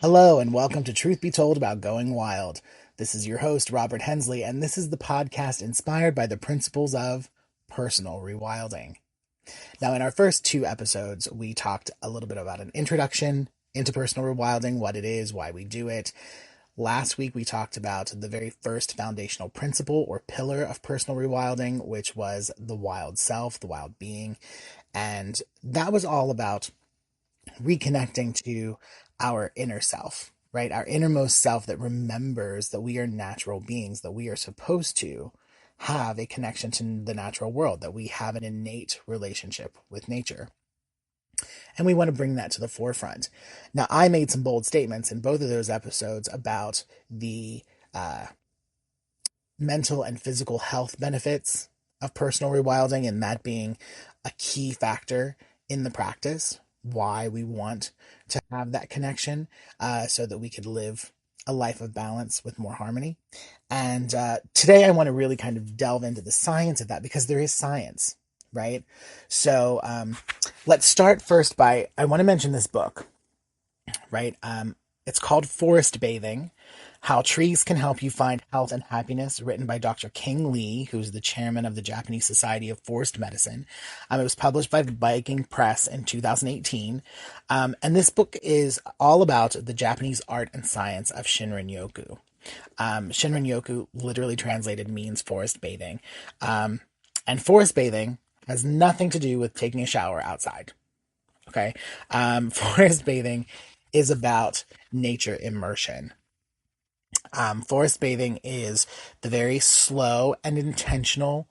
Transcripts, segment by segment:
Hello, and welcome to Truth Be Told About Going Wild. This is your host, Robert Hensley, and this is the podcast inspired by the principles of personal rewilding. Now, in our first two episodes, we talked a little bit about an introduction into personal rewilding, what it is, why we do it. Last week, we talked about the very first foundational principle or pillar of personal rewilding, which was the wild self, the wild being. And that was all about reconnecting to our inner self, right? Our innermost self that remembers that we are natural beings, that we are supposed to have a connection to the natural world, that we have an innate relationship with nature. And we want to bring that to the forefront. Now, I made some bold statements in both of those episodes about the mental and physical health benefits of personal rewilding, and that being a key factor in the practice, why we want to have that connection so that we could live a life of balance with more harmony. And today I want to really kind of delve into the science of that, because there is science, right? So let's start first by, I want to mention this book, right? It's called Forest Bathing: How Trees Can Help You Find Health and Happiness, written by Dr. Qing Li, who's the chairman of the Japanese Society of Forest Medicine. It was published by Viking Press in 2018. And this book is all about the Japanese art and science of Shinrin-yoku. Shinrin-yoku, literally translated, means forest bathing. And forest bathing has nothing to do with taking a shower outside. Okay? Forest bathing is about nature immersion. Forest bathing is the very slow and intentional,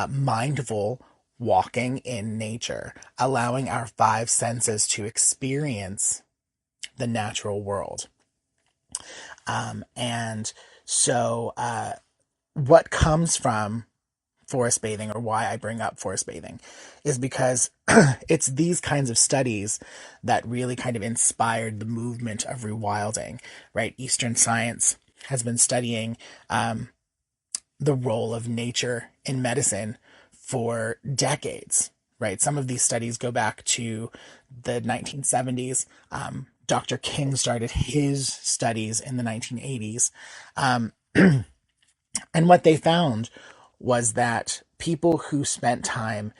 mindful walking in nature, allowing our five senses to experience the natural world. And so what comes from forest bathing, or why I bring up forest bathing, is because it's these kinds of studies that really kind of inspired the movement of rewilding, right? Eastern science has been studying the role of nature in medicine for decades, right? Some of these studies go back to the 1970s. Dr. King started his studies in the 1980s. And what they found was that people who spent time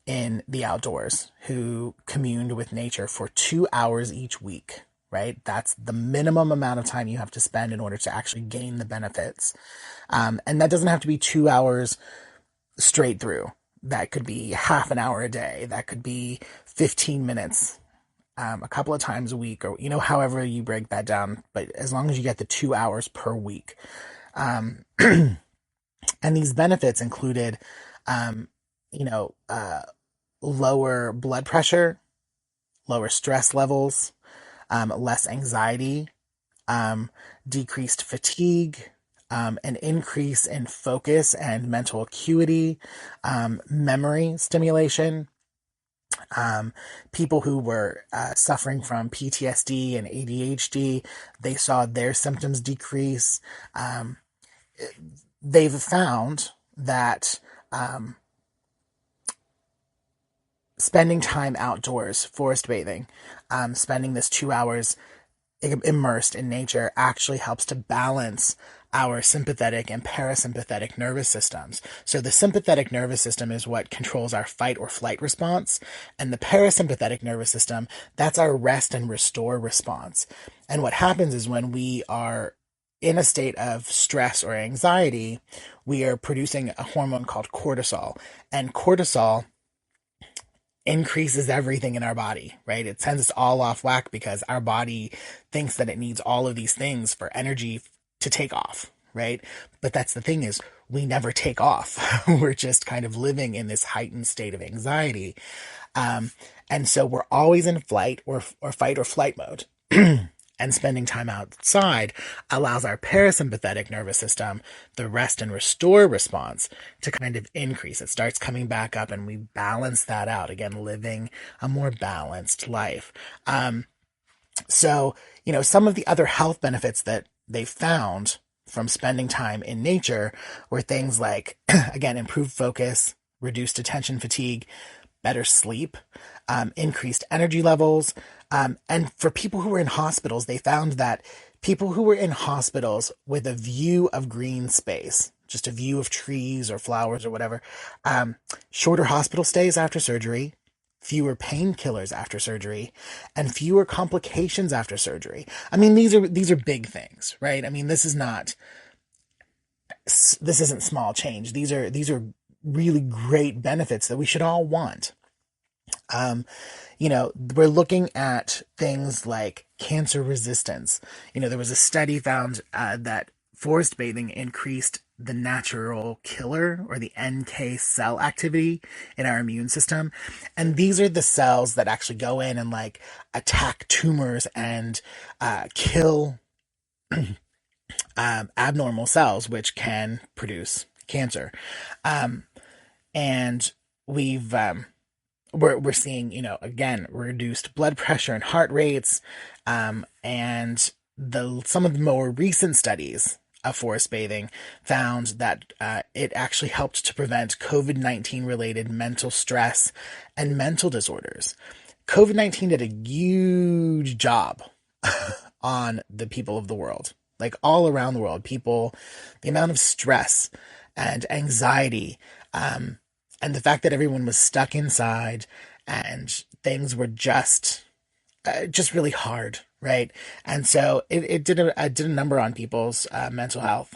in the outdoors, who communed with nature for 2 hours each week, right? That's the minimum amount of time you have to spend in order to actually gain the benefits. And that doesn't have to be 2 hours straight through. That could be half an hour a day. That could be 15 minutes a couple of times a week, or, however you break that down. But as long as you get the 2 hours per week. And these benefits included, lower blood pressure, lower stress levels, less anxiety, decreased fatigue, an increase in focus and mental acuity, memory stimulation. People who were suffering from PTSD and ADHD, they saw their symptoms decrease. They've found that spending time outdoors, forest bathing, spending this 2 hours immersed in nature actually helps to balance our sympathetic and parasympathetic nervous systems. So the sympathetic nervous system is what controls our fight or flight response, and the parasympathetic nervous system, that's our rest and restore response. And what happens is when we are in a state of stress or anxiety, we are producing a hormone called cortisol, and cortisol increases everything in our body, right? It sends us all off whack because our body thinks that it needs all of these things for energy to take off, right? But that's the thing, is we never take off. We're just kind of living in this heightened state of anxiety. And so we're always in flight or fight or flight mode. And spending time outside allows our parasympathetic nervous system, the rest and restore response, to kind of increase. It starts coming back up, and we balance that out. Again, living a more balanced life. So, some of the other health benefits that they found from spending time in nature were things like, again, improved focus, reduced attention fatigue, better sleep, increased energy levels. And for people who were in hospitals, they found that people who were in hospitals with a view of green space, just a view of trees or flowers or whatever, shorter hospital stays after surgery, fewer painkillers after surgery, and fewer complications after surgery. I mean, these are big things, right? I mean, this isn't small change. These are really great benefits that we should all want. Um, we're looking at things like cancer resistance. There was a study found that forest bathing increased the natural killer or the NK cell activity in our immune system. And these are the cells that actually go in and like attack tumors and kill abnormal cells, which can produce cancer. Um, and we've we're seeing, again, reduced blood pressure and heart rates, and some of the more recent studies of forest bathing found that it actually helped to prevent COVID-19 related mental stress and mental disorders. COVID-19 did a huge job on the people of the world, like all around the world. The amount of stress and anxiety, and the fact that everyone was stuck inside and things were just really hard, right? And so it did a number on people's mental health.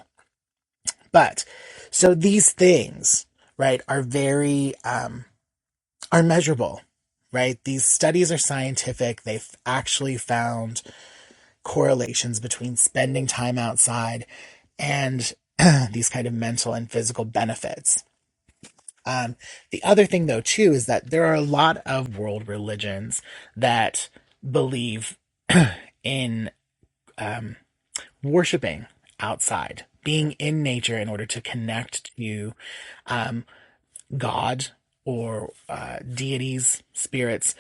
But so these things, right, are very are measurable, right? These studies are scientific. They've actually found correlations between spending time outside and these kind of mental and physical benefits. The other thing, though, too, is that there are a lot of world religions that believe in worshiping outside, being in nature in order to connect to um, God or deities, spirits,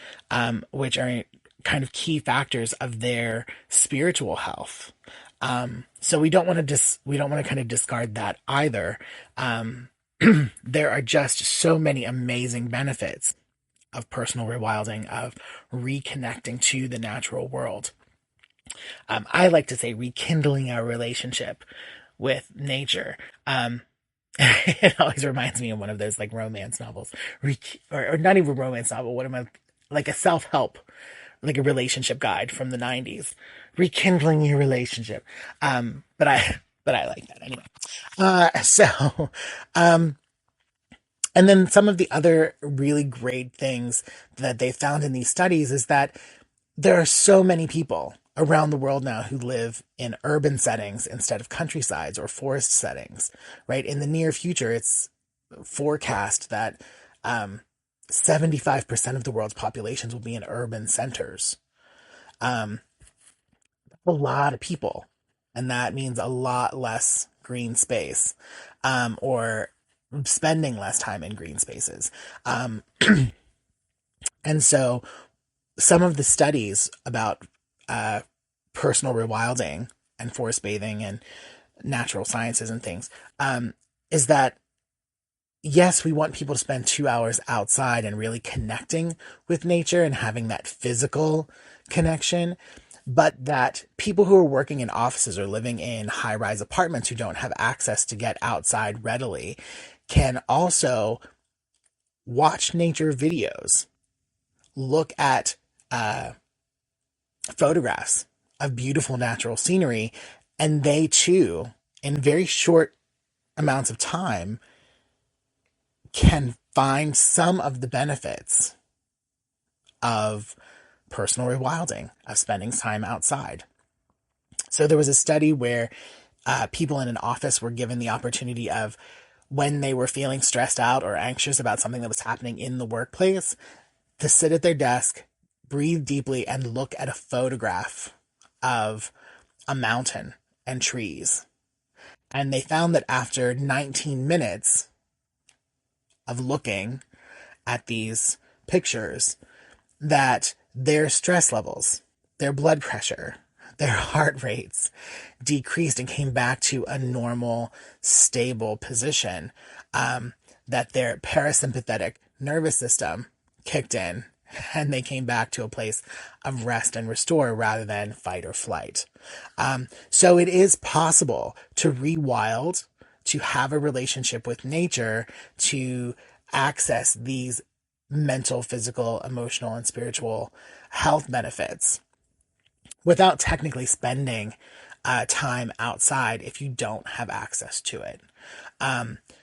which are kind of key factors of their spiritual health. So we don't want to kind of discard that either. There are just so many amazing benefits of personal rewilding, of reconnecting to the natural world. I like to say rekindling our relationship with nature. It always reminds me of one of those like romance novels, or not even a romance novel. What am I like a self help, like a relationship guide from the '90s, rekindling your relationship. But I like that anyway. So, um, and then some of the other really great things that they found in these studies is that there are so many people around the world now who live in urban settings instead of countrysides or forest settings, right? In the near future, it's forecast that 75% of the world's populations will be in urban centers. Um, a lot of people, and that means a lot less green space, or spending less time in green spaces. Um, and so some of the studies about uh, personal rewilding and forest bathing and natural sciences and things, is that yes, we want people to spend 2 hours outside and really connecting with nature and having that physical connection, but that people who are working in offices or living in high rise apartments who don't have access to get outside readily can also watch nature videos, look at uh, photographs of beautiful natural scenery, and they too, in very short amounts of time, can find some of the benefits of personal rewilding, of spending time outside. So there was a study where people in an office were given the opportunity of, when they were feeling stressed out or anxious about something that was happening in the workplace, to sit at their desk, breathe deeply, and look at a photograph of a mountain and trees. And they found that after 19 minutes of looking at these pictures, that their stress levels, their blood pressure, their heart rates decreased and came back to a normal, stable position. That their parasympathetic nervous system kicked in and they came back to a place of rest and restore rather than fight or flight. So it is possible to rewild, to have a relationship with nature, to access these mental, physical, emotional, and spiritual health benefits without technically spending time outside if you don't have access to it.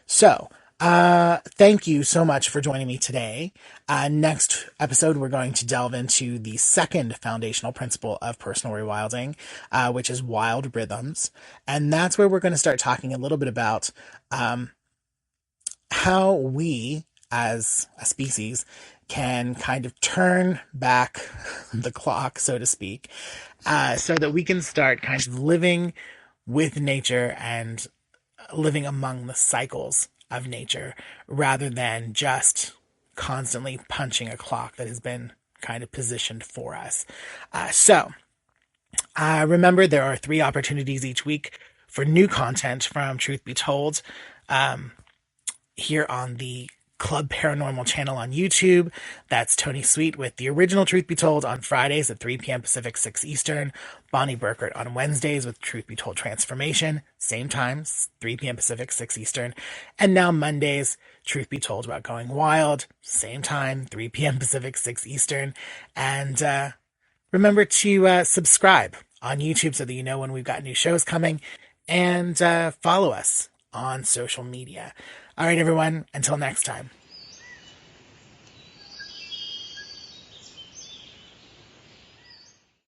So, thank you so much for joining me today. Next episode, we're going to delve into the second foundational principle of personal rewilding, which is wild rhythms. And that's where we're going to start talking a little bit about how we, as a species, can kind of turn back the clock, so to speak, so that we can start kind of living with nature and living among the cycles of nature rather than just constantly punching a clock that has been kind of positioned for us. Remember, there are 3 opportunities each week for new content from Truth Be Told here on the Club Paranormal channel on YouTube. That's Tony Sweet with the original Truth Be Told on Fridays at 3 p.m. Pacific, 6 Eastern. Bonnie Burkert on Wednesdays with Truth Be Told Transformation. Same times, 3 p.m. Pacific, 6 Eastern. And now Mondays, Truth Be Told about going wild. Same time, 3 p.m. Pacific, 6 Eastern. And remember to subscribe on YouTube so that you know when we've got new shows coming. And follow us on social media. All right, everyone, until next time.